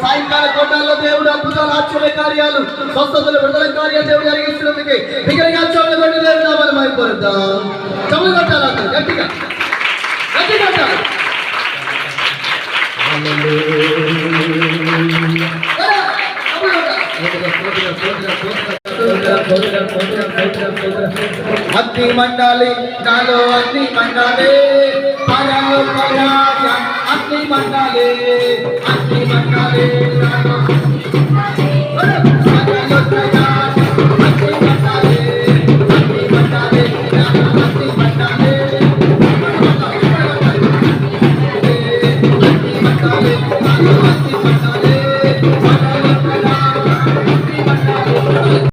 సాయంకాల కోటాల్లో దేవుడు అద్భుతాలు ఆశ్చర్య కార్యాలు స్వస్థతలు విడుదల కార్యాలు దేవుడు జరిగిస్తున్నందుకే బిగ్గరగా చోట్ల పెట్టి దేవుడు నామాలు మైపోరుద్దాం. చములు కొట్టాలి అందరూ గట్టిగా గట్టిగా కొట్టాలి. అగ్ని మండాలి నాలో అగ్ని మండాలి అగ్ని మండాలి నాలో